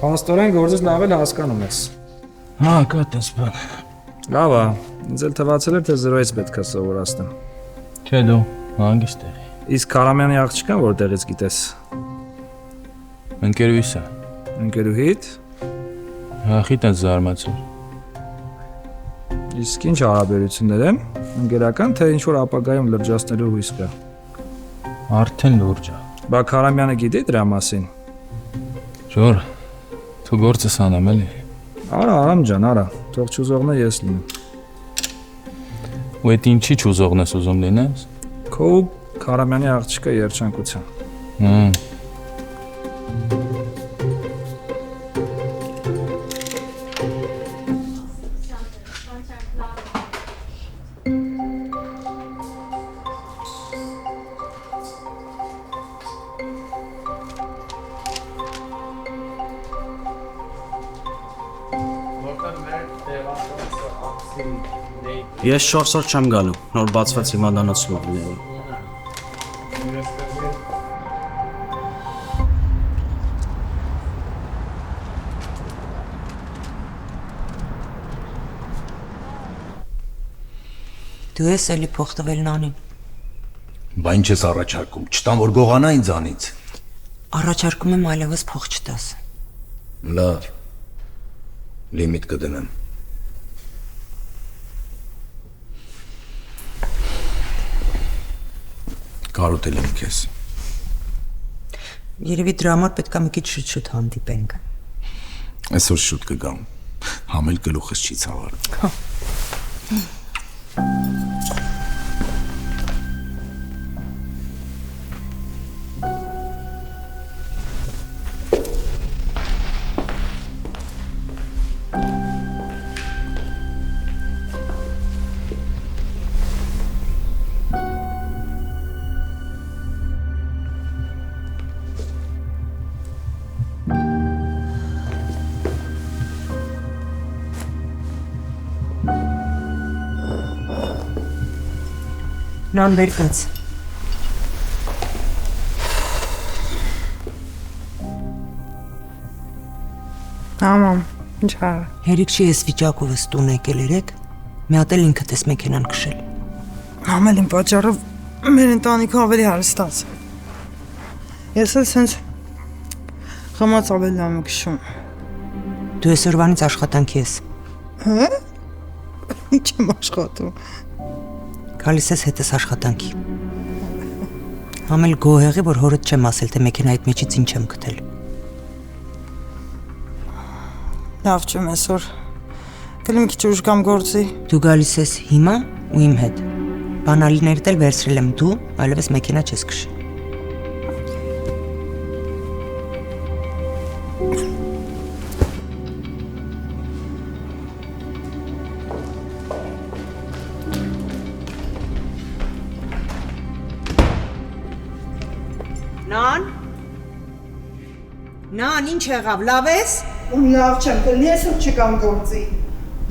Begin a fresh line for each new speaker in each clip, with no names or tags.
Փաստորեն գործից լավ էլ հասկանում ես։
Հա, կա տես բան։
Լավ է, ինձ էլ թվացել էր, թե 0-ից պետք է սովորացնեմ։
Չէ դու, հանգիստ եղի։
Իսկ Քարամյանի աղջկան որտեղից գիտես։
Ընկերուհիս է։
Ընկերուհիդ։
Հախիտ ես զարմացել։
Իսկ ինչ հարաբերություններ են։ Ընկերական թե ինչ-որ ապագայում լրջացնելու հույս կա։
Արդեն լուրջ է։
Բա Քարամյանը գիտի դրա մասին։
Ժոր, դու գործս անեմ էլի։
Արա, Արամ ջան, արա, թող չուզողն է ես լինեմ։
Ու էդ ինչի չուզողն ես ուզում լինես։
Քո Քարամյանի աղջկա երջանկության։
Ես 4 օր չեմ գալու, նոր բացված հիվանդանոցում եմ։
Դու ես էլի փող տվել Նանին։
Բա ինչ ես առաջարկում, չտամ որ գողանա ինձանից։
Առաջարկում եմ այլևս փող չտաս։
Լավ, լիմիտ կդնեմ։ Կարոտել եմ քեզ։
Երևի դրա համար պետք է մի քիչ շուտ հանդիպենք։
Այսօր շուտ կգամ։ Համել գլուխս չի ցավարում։
Նան վեր կաց։
Մամ, ինչ ա։
Հերիք չի ես վիճակով ես տուն եկել երեկ, մի հատ էլ ինքդ ես մեքենան քշել։
Ամեն իմ պատճառով մեր ընտանիքը ավելի հարստաց։ Ես էլ սենց խմած ավելի լավ եմ քշում։
Դու այսօրվանից աշխատանքի ես։
Հա՞։ Ինչ եմ աշխատում։
Գալիս ես հետս աշխատանքի։ Համել գոհեղի, որ հորդ չեմ ասել, թե մեքենայի մեջից ինչ եմ գտել։
Լավ չեմ այսօր։ Գլի մի քիչ ուշ կամ գործի։
Դու գալիս ես հիմա ու իմ հետ։ Բանալիներդ էլ վերցրել եմ դու, այլևս մեքենա չես քշի։ Նան, ինչ եղավ, լավ ես։
Լավ չեմ, կլինի այսօր չկամ գործի։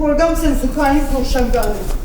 Որ գամ սենց զուգային դուրս եմ գալու։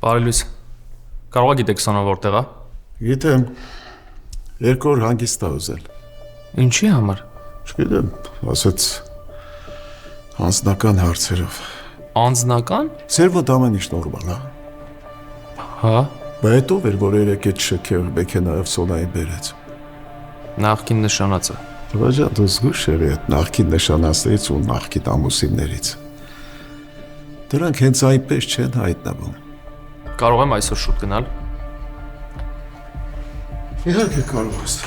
Բարի լույս։ Կարող եք գիտեք սոնը որտեղ է։
Գիտեմ, 2 օր հանգիստ է ուզել։
Ինչի համար։
Չգիտեմ, ասաց անձնական հարցերով։
Անձնական։
Ձեր մոտ ամեն ինչ նորմալ է։
Հա։
Բայց հետո էր, որ երեք այդ շքեղ մեքենայով Սոնային բերեց։
Նախքին նշանածը։
Վաճա դու զգուշ ես այդ նախքին նշանածներից ու նախքին ամուսիններից։ Դրանք հենց այնպես չեն հայտնվում։
Կարող եմ այսօր շուտ գնալ։
Իհարկե կարող ես։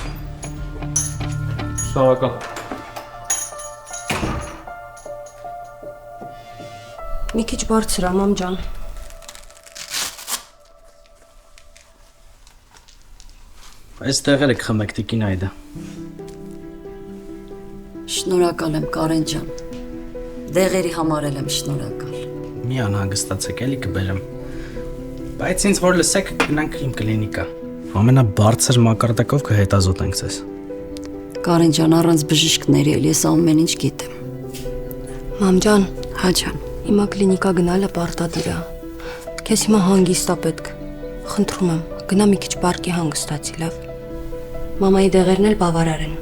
Շնորհակալ։
Մի քիչ բարձր է, մամ ջան։
Այս տեղերը կխմեք տիկին այդը։
Շնորհակալ եմ, Կարեն ջան։ Դեղերի համար եմ շնորհակալ։
Մի անհանգստացեք, էլի կբերեմ։ Բայց ինձ որ լսեք, գնանք իմ կլինիկա։ Ամենաբարձր մակարդակով կհետազոտենք ձեզ։
Կարեն ջան, առանց բժիշկների էլ ես ամեն ինչ գիտեմ։ Մամ ջան,
Հա ջան։
հիմա կլինիկա գնալը պարտադիր է։ Քեզ հիմա հանգիստ է պետք։ Խնդրում եմ, գնա մի քիչ պարկի հանգստացի, լավ։ Մամայի դեղերն էլ բավարար են։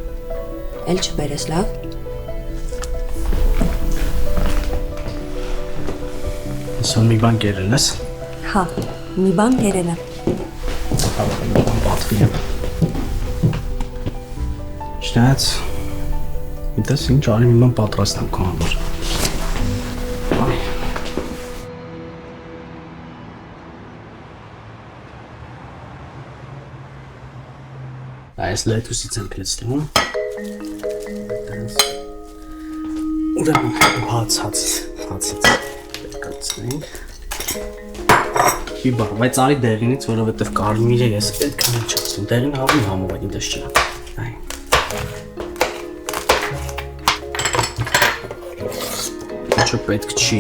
Էլ չբերես, լավ։
Սոն մի բան կերել ես։
Հա, մի բան կերել եմ։
Պատվի եմ։ Շնայած, միտես ինչ արի մի բան պատրաստեմ քո համար։ Այս լետուսից եմ կլեցնում։ Ուրեմն հացից պետք է ցնենք։ Մի բան, բայց արի դեղինից, որովհետև կարմիրը ես այդքան չացնում։ Դեղին հավի համով այդ դες չի։ Այ։ Ինչ պետք չի։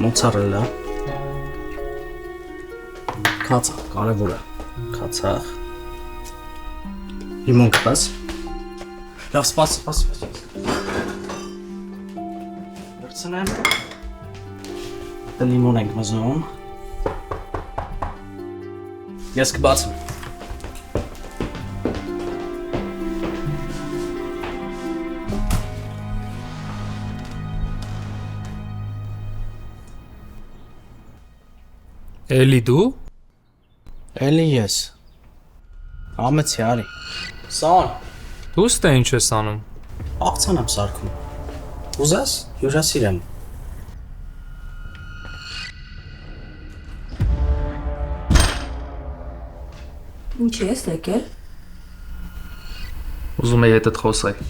Մոցարելա։ Կացա, կարևոր է։ Կացախ։ Իմոն կտաս։ Լավ, սպասի։ Վերցնեմ։ Դե լիմոն ենք մզում։ Ես կբացեմ։
Էլի դու։
Էլի ես։ Ամեցի արի։ Սան։
Դուստը ինչ ես անում։
Աղցան եմ սարքում։ Ուզես, հյուրասիրեմ։
Ինչի ես եկել։
Ուզում եի հետդ խոսել։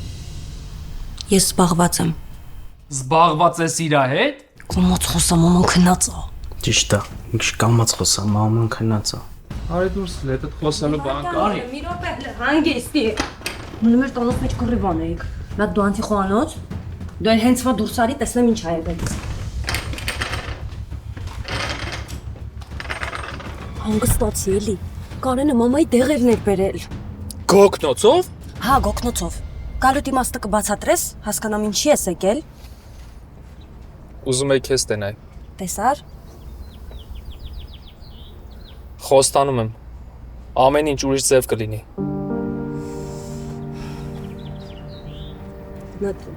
Ես զբաղված եմ։
Զբաղված ես իրա հետ։
Կոմոց խոսամ, մաման քնած է։
Ճիշտ է, մի քիչ կամած խոսամ, մաման քնած է։
Արի դուրս հետդ խոսելու բան կարի։
Մի րոպե, հանգստի։ Մնում էր տոնոց մեջ կռիվան էիք։ Նա դու անտիխոանոց։ Դու էլ հենց վա դուրս արի, տեսնեմ ինչ ա եղել։ Հանգստացի էլի։ Կարենը մամայի դեղերն էր բերել։
Գոկնոցով։
Հա, գոկնոցով։ Գալուտ իմաստը կբացատրես, հասկանամ ինչի ես եկել։
Ուզում եի քեզ տենայ։
Տեսար։
Խոստանում եմ։ Ամեն ինչ ուրիշ ձև կլինի։
Նատու։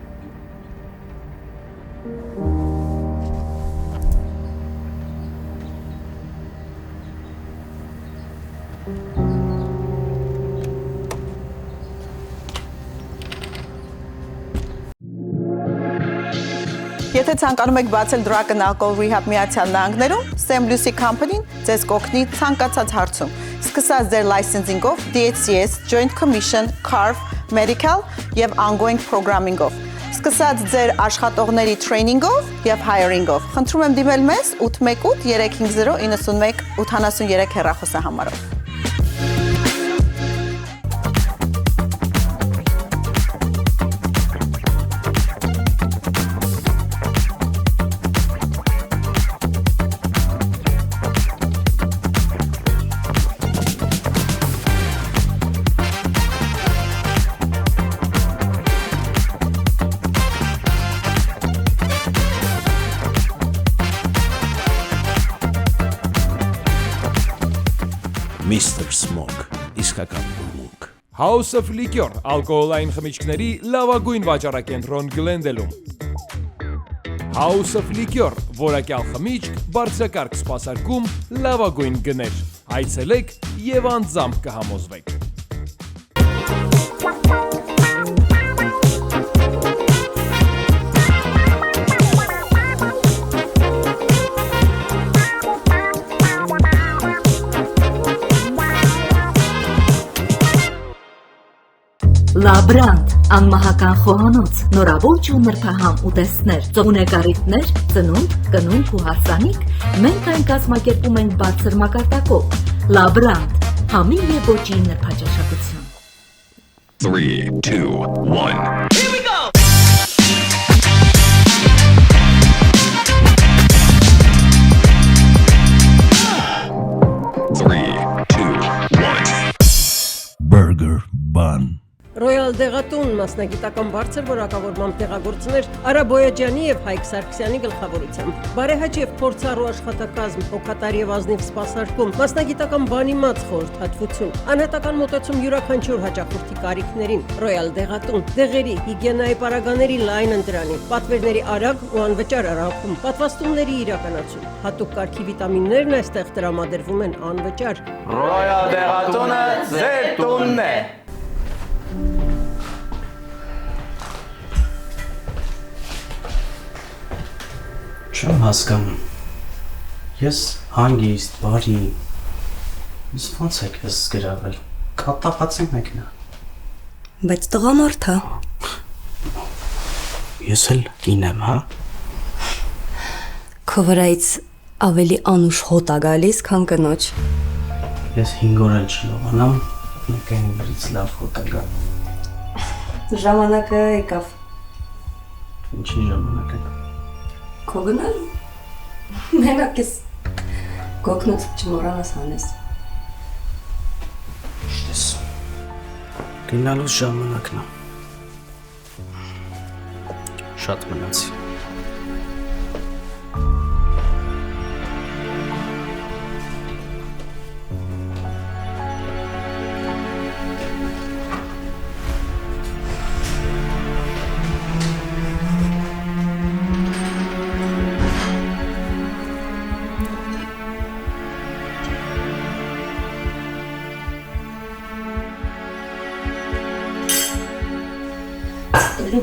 Եթե ցանկանում եք բացել Drug and Alcohol Rehab Միացյալ Նահանգներում, Sam Lucy Company-ն ձեզ կօգնի ցանկացած հարցում։ Սկսած ձեր լայսենսինգով, DHCS, Joint Commission, CARF, Medical եւ Ongoing Programming-ով։ Սկսած ձեր աշխատողների training-ով եւ hiring-ով։ Խնդրում եմ դիմել մեզ 818 350 91 83 հեռախոսահամարով։
Mr. Smoke, իսկական բուրմունք։
House of Liquor ալկոհոլային խմիչքների լավագույն վաճառակենտրոն Գլենդելում։ House of Liquor որակյալ խմիչք, բարձրակարգ սպասարկում, լավագույն գներ։ Այցելեք եւ անձամբ կհամոզվեք։
Լաբրանտ, անմահական խոհանոց, նորավոր ու նրբահամ ուտեստներ, ծողունեկարիթներ, ծնունդ, կնունդ ու հարսանիք, մենք այն կազմակերպում ենք բարձր մակարդակով։ Լաբրանտ, համի և ոճի նրբաճաշակություն։
3, 2, 1 Here we go!
Burger Bun
Ռոյալ դեղատուն մասնագիտական բարձր որակավորմամբ տեղագործներ Արա Բոյաջյանի եւ Հայկ Սարգսյանի գլխավորությամբ։ Բարեհաճ եւ փորձառու աշխատակազմ, հոգատար եւ ազնիվ սպասարկում, մասնագիտական բանիմաց խորհրդատվություն, անհատական մոտեցում յուրաքանչյուր հաճախորդի կարիքներին։ Ռոյալ դեղատուն, դեղերի, հիգիենայի պարագաների լայն ընտրանի, պատվերների արագ ու անվճար առաքում, պատվաստումների իրականացում, հատուկ կարգի վիտամիններն այստեղ տրամադրվում են անվճար։
Ռոյալ դեղատունը ձեր տունն է։
Չեմ հասկանում։ Ես հանգիստ, բարի։ Ես ոնց եք ես գրավել։ Կատաղած եմ եկնա։
Բայց տղամարդ է։
Ես էլ կին եմ, հա։
Քո վրայից ավելի անուշ հոտ է գալիս, քան կնոջ։
Ես 5 օր էլ չլողանամ, մեկ այն վրից լավ հոտ է գա։
Ժամանակը եկավ։
Ինչի ժամանակ է։
Քո գնալու։ Մենակ ես գոգնոց չմոռանաս հանես։
Շտես։ Գնալու ժամանակն է։ Շատ մնացի։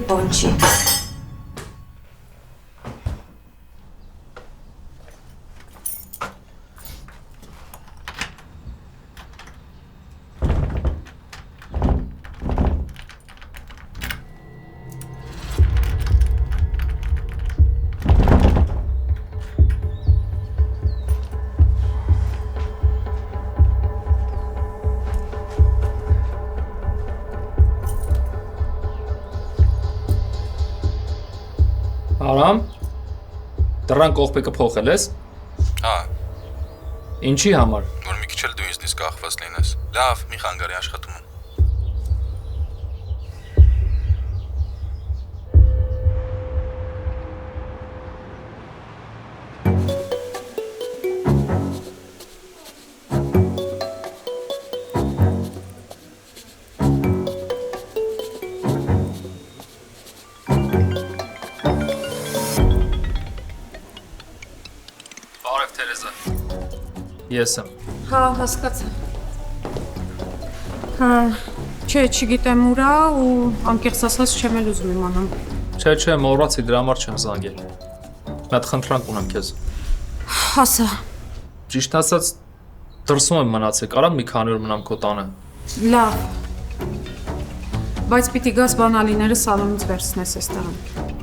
Բան չի։
Արամ, դռան կողպեկը փոխել ես։
Հա։
Ինչի համար։
Որ մի քիչ էլ դու ինձնից կախված լինես։ Լավ, մի խանգարի աշխատում եմ։
Ես եմ։
Հա, հասկացա։ Հա, չէ, չգիտեմ ուրա ու անկեղծ ասած չեմ էլ ուզում իմանամ։
Չէ, մոռացի դրա համար չեմ զանգել։ Մի հատ խնդրանք ունեմ քեզ։
Հասա։
Ճիշտ ասած դրսում եմ մնացել, կարամ մի քանի օր մնամ քո տանը։
Լավ։ Բայց պիտի գաս բանալիները սալոնից վերցնես այստեղում։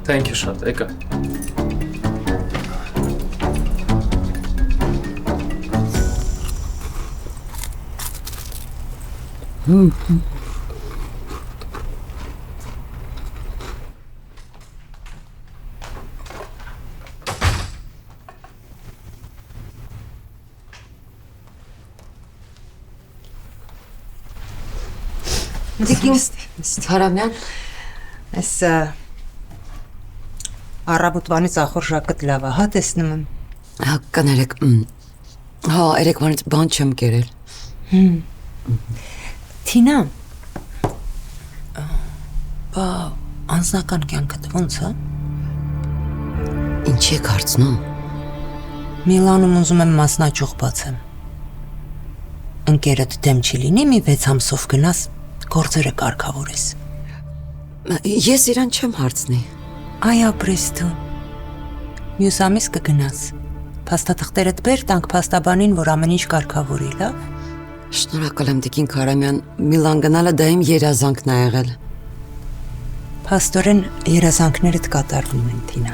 Thank you շատ, եկա։
Հարամյան, ես առավոտվանից ախորժակըտ լավ է, հա տեսնում եմ։
Կներեք, հա, երեկվանից բան չեմ կերել։
Թինա, բա անձնական կյանքդ ոնց է։
Ինչի եք հարցնում։
Միլանում ուզում եմ մասնաճյուղ բացեմ։ Ընկերդ դեմ չի լինի մի 6 ամսով գնաս գործերը կարգավորես։
Ես իրան չեմ հարցնի։
Այ ապրես դու։ Մյուս ամիս կգնաս։ Փաստաթղթերդ բեր տանք փաստաբանին, որ ամեն ինչ կարգավորի, լավ։
Շնորհակալ եմ Տիկին Քարամյան, Միլան գնալը դա իմ երազանքն է եղել։
Փաստորեն երազանքներդ կատարվում են, Թինա։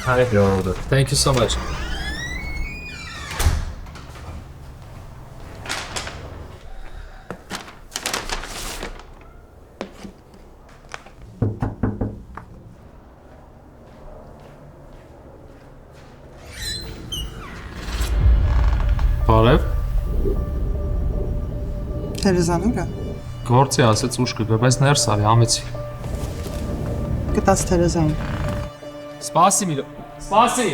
Hi, your order. Thank you so much. Բարև։
Թերեզան ուր է։
Գործի ասեց ուշ կգա, բայց ներս արի, համեցի։
Գտած Թերեզային։
Սպասի մի Սպասի։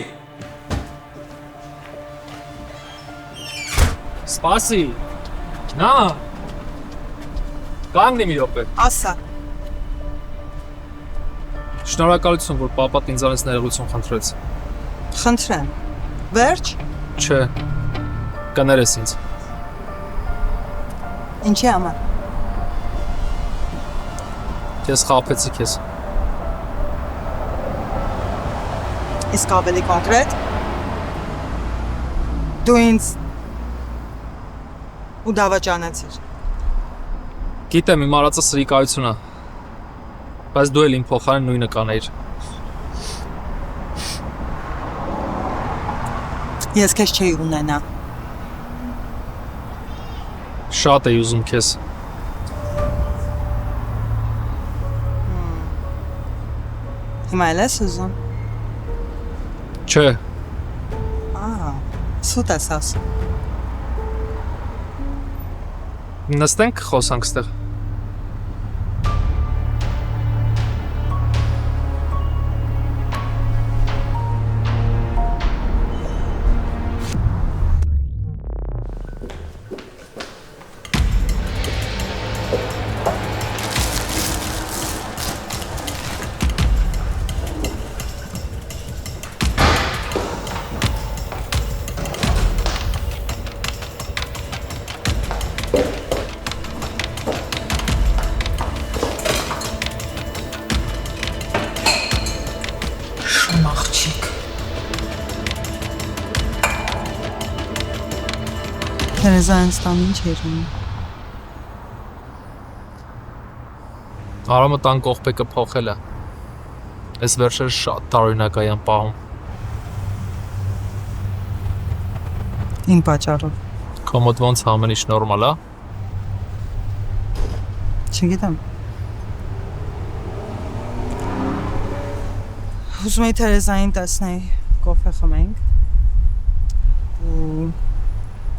Սպասի։ Նա։ Կանգնի մի րոպե։
Ասա։
Շնորհակալություն, որ պապատ ինձանից ներողություն խնդրեց։
Խնդրեմ։ Վերջ։
Չէ։ Կներես ինձ։
Ինչի համար։
Ես խաբեցի քեզ։
Իսկ ավելի կոնկրետ։ Դու ինձ ու դավաճանեցիր։
Գիտեմ, իմ արածը սրիկայություն է, բայց դու էլ իմ փոխարեն նույնը կանեիր։
Ես քեզ չէի ունենա։
Շատ էի ուզում քեզ։
Հիմա էլ ես ուզում։
Չէ։
Սուտ ես ասում։
Նստենք խոսանք ստեղ։
Շուն աղջիկ։
Թերեզան ստան ինչ էր ունում։
Արամը տան կողպեկը փոխել է։ Այս վերջերը շատ տարօրինակային պահում։
Ին պատճառով։
Քո մոտ ոնց ամեն ինչ նորմալ է։
Չգիտեմ։ Ուզում էի Թերեզային տեսնեի, կոֆե խմենք ու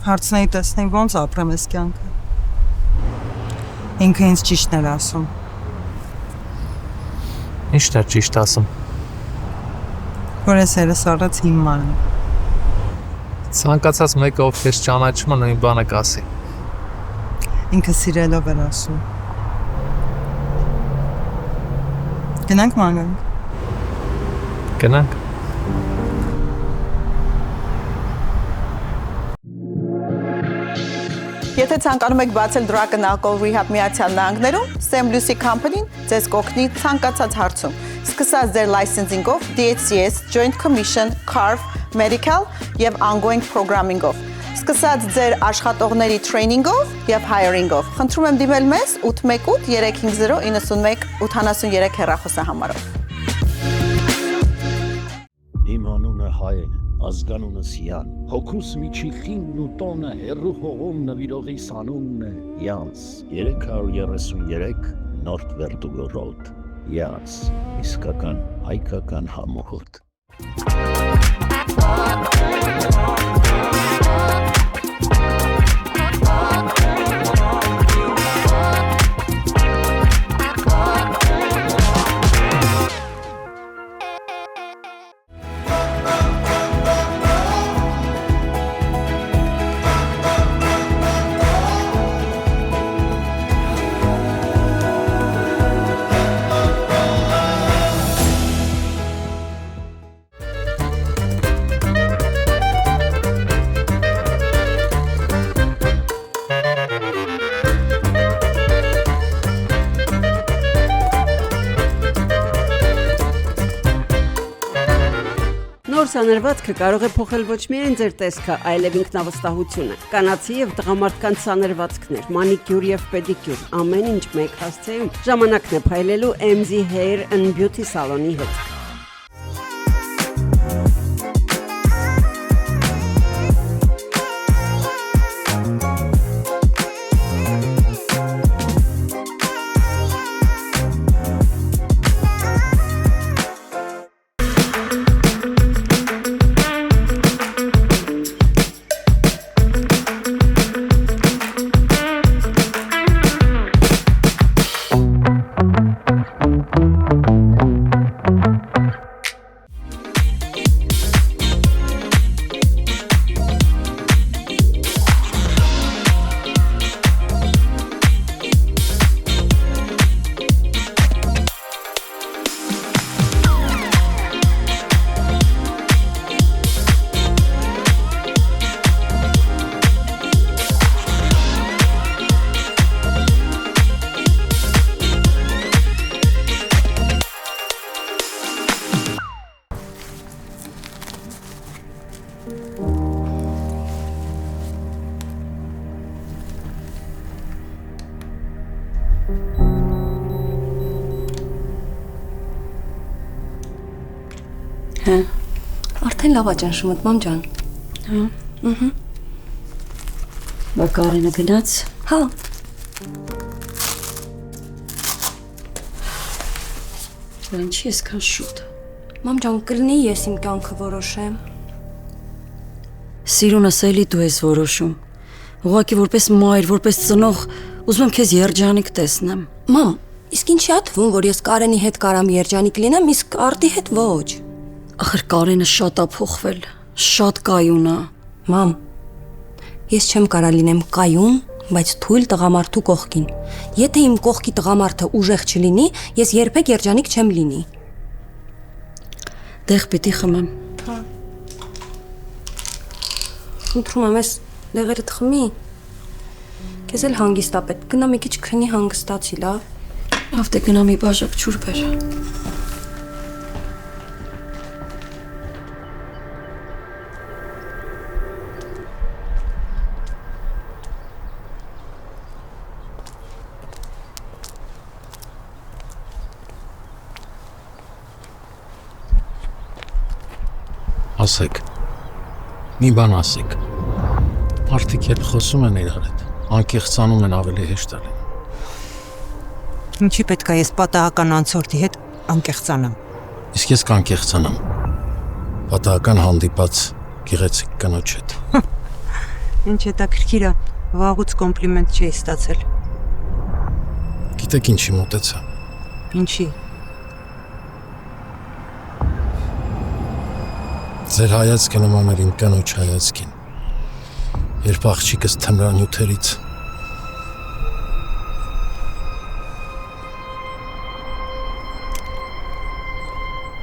հարցնեի տեսնեի ոնց ապրեմ այս կյանքը։ Ինքը ինձ ճիշտն էր ասում։
Ի՞նչն է ճիշտ ասում։
Որ ես երես առած հիման եմ։
Ցանկացած մեկը ով քեզ ճանաչում է նույն բանը կասի։
Ինքը սիրելով էր ասում։ Գնանք ման գանք։
Գնանք։
Եթե ցանկանում եք բացել Drug and Alcohol Rehab Միացյալ Նահանգներում, St. Lucie Company-ն ձեզ կօգնի ցանկացած հարցում։ Սկսած ձեր լայսենսինգով, DHCS, Joint Commission, CARF, Medical եւ ongoing programming-ով։ Սկսած ձեր աշխատողների training-ով եւ hiring-ով։ Խնդրում եմ դիմել մեզ 818 350 91 83 հեռախոսահամարով։
Իմ անունը Հայեն, ազգանունս Յան, հոգուս միջի խինն ու տոնը հերու հողում նվիրողի սանունն է Յանս, 333 Նորթվերդու ռոդ, Յանս, իսկական հայկական համոհոտ։
Նոր սանրվածքը կարող է փոխել ոչ միայն ձեր տեսքը, այլև ինքնավստահությունը։ Կանացի եւ տղամարդկանց սանրվածքներ, մանիկյուր եւ պեդիկյուր, ամեն ինչ մեկ հասցեում։ Ժամանակն է փայլելու MZ Hair and Beauty սալոնի հետ։
Հա։ Արդեն լավ է ճնշումը, մամ ջան։
Հա։
Ահա։
Բա Կարենը գնաց։
Հա։
Ինչի ես քան շուտ։
Մամ ջան, կլինի ես իմ կյանքը որոշեմ։
Սիրունս էլի դու ես որոշում։ Ուղղակի որպես մայր, որպես ծնող, ուզում եմ քեզ երջանիկ տեսնեմ։
Մամ, իսկ ինչի՞ է թվում, որ ես Կարենի հետ կարամ երջանիկ լինեմ, իսկ Արտի հետ ոչ։
Ախր Կարենը շատ է փոխվել, շատ կայուն է։
Մամ, ես չեմ կարա լինեմ կայուն, բայց թույլ տղամարդու կողքին։ Եթե իմ կողքի տղամարդը ուժեղ չլինի, ես երբեք երջանիկ չեմ լինի։
Դեղ պիտի խմեմ։
Հա։ Խնդրում եմ, ես դեղերը թխմի։ Քեզ էլ հանգիստ է պետք։ Գնա մի քիչ քնի հանգստացի, լավ։
Լավ դե գնա մի բաժակ ջուր բեր։
Ասեք, մի բան ասեք, մարդիկ հետ խոսում են իրար հետ, անկեղծանում են ավելի հեշտ ալին։
Ինչի պետք է ես պատահական անցորդի հետ անկեղծանամ։
Իսկ ես կանկեղծանամ, պատահական հանդիպած գեղեցիկ կնոջ հետ։
Ինչ հետաքրքիր է, վաղուց կոմպլիմենտ չէի ստացել։
Գիտեք ինչի մոտեցա։
Ինչի։
Ձեր հայացքը նման էր իմ կնոջ հայացքին, երբ աղջիկս թմրանյութերից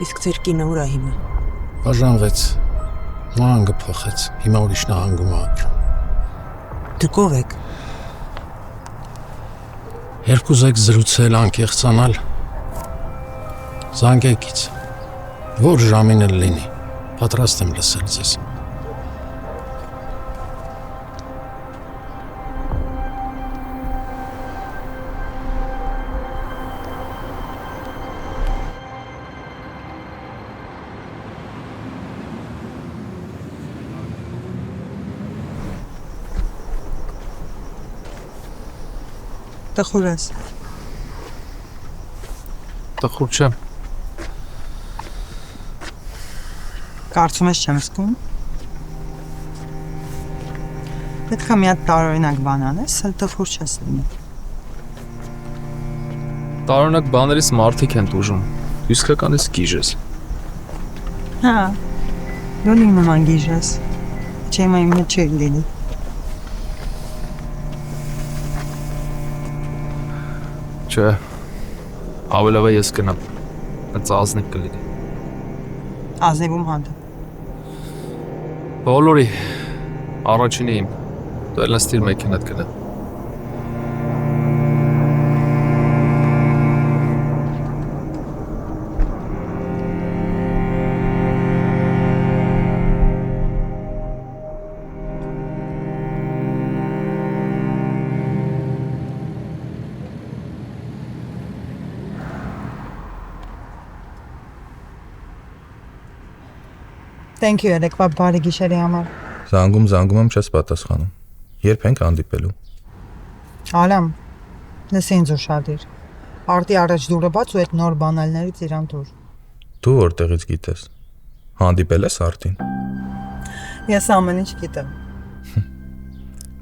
Իսկ ձեր կինը ուր է հիմա։
բաժանվեց, նահանգը փոխեց, հիմա ուրիշ նահանգում է ապրում։
Դուք ով եք։
Երբ ուզեք զրուցել, անկեղծանալ, զանգեկից, որ ժամին էլ լինի, պատրաստ եմ լսել ձեզ։
Տխուր ես։
Տխուր չեմ։
Կարծում ես չեմ զգում։ Պետք է մի հատ տարօրինակ բան անես, էլ տխուր չես լինի։
Տարօրինակ բաներից մարդիկ են տուժում։ Իսկականից գիժ ես։
Հա։ Դու նման գիժ ես։ Չեմ իմ մեջ չի լինի։
Չէ, ավելավա ես գնամ, հենց ազնիվ կլինի։
Ազնիվում հանդը։
Բոլորի, առաջինի իմ, դու էլ նստիր մեքենատ գնա։
Thank you, երեկվա բարի գիշերի համար։
Զանգում եմ չես պատասխանում։ Երբ ենք հանդիպելու։
Ալամ, լսի ինձ ուշադիր։ Արտի առաջ դուրը բաց ու այդ նոր բանալներից իրան դուր։
Դու որտեղից գիտես։ Հանդիպել ես Արտին։
Ես ամեն ինչ գիտեմ։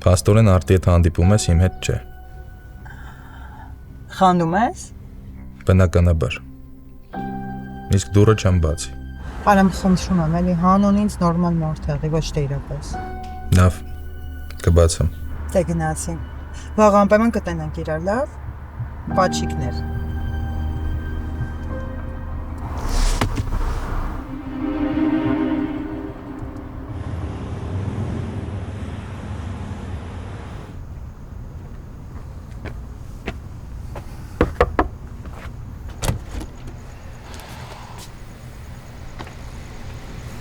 Փաստորեն Արտի հետ հանդիպում ես, իմ հետ չէ։
Խանդում ես։
Բնականաբար։ Իսկ դուրը չեմ բացի։
Արամ խնդրում եմ, էլի հանուն ինձ նորմալ մարդ եղի, ոչ թե իրապես։
Լավ, կբացեմ։
Դե գնացի։ Վաղ անպայման կտենանք իրար, լավ։ Պաչիկներ։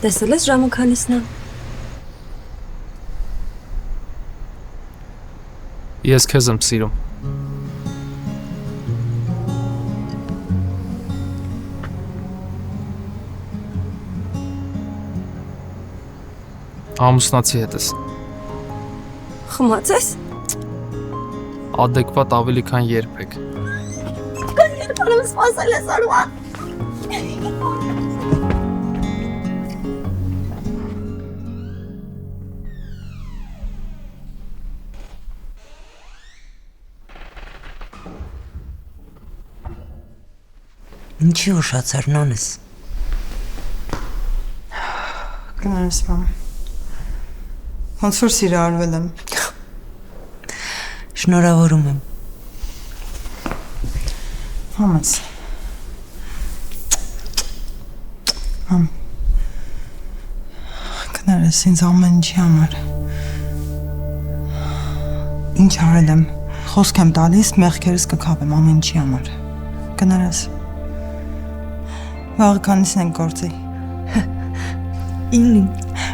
Տեսել ես ժամը քանիսն է։
Ես քեզ եմ սիրում։ Ամուսնացի հետ ես։
Խմած ես։
Ադեկվատ ավելի քան երբեք։
Երբ անեմ սպասել ես Արման։
Ինչի ուշացար նոնես։
Կներես բան։ Ոնց որ սիրարվել եմ։
Շնորհավորում եմ։
Համաս։ Համ։ Կներես ինձ ամեն ինչի համար։ Ինչ արել եմ։ Խոսք եմ տալիս, մեղքերս կքավեմ ամեն ինչի համար։ Կներես։ Վաղը քանիսն ենք գործի։ 9։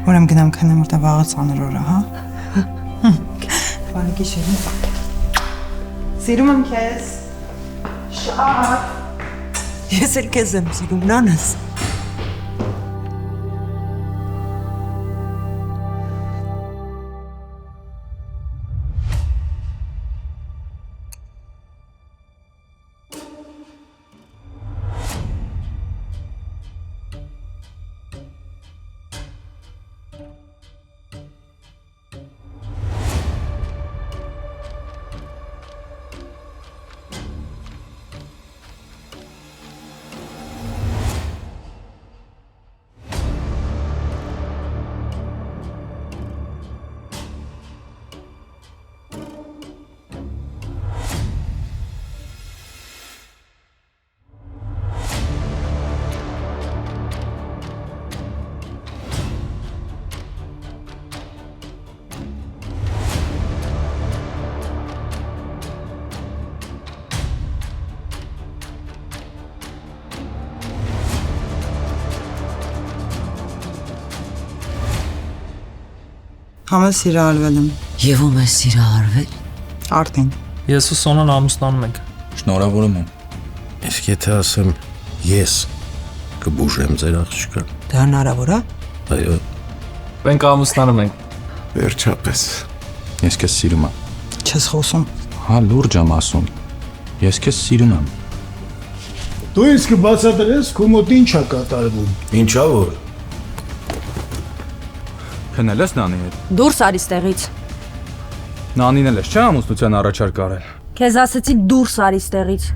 Ուրեմն գնամ քնեմ, որտեղ վաղը ծանր օր է, հա։ Բարի գիշեր։ Սիրում եմ քեզ։ Շատ։
Ես էլ քեզ եմ սիրում, նանս։
Համել սիրահարվել եմ։
Եվ ում ես սիրահարվել։
Արտին։
Ես ու Սոնան ամուսնանում ենք։
Շնորհավորում եմ։
Իսկ եթե ասեմ ես կբուժեմ ձեր աղջիկը։
Դա հնարավոր է։
Այո։
Մենք ամուսնանում ենք։
Վերջապես։ Ես քեզ սիրում եմ։
Չես խոսում։
Հա, լուրջ եմ ասում։ Ես քեզ սիրում եմ։
Դու ինձ կբացատրես քո մոտ ինչ է կատարվում։
Ինչա որ։ Քնել ես Նանի հետ։
Դուրս արի ստեղից։
Նանին էլ ես չէ ամուսնության առաջարկ արել։
Քեզ ասեցի դուրս արի ստեղից։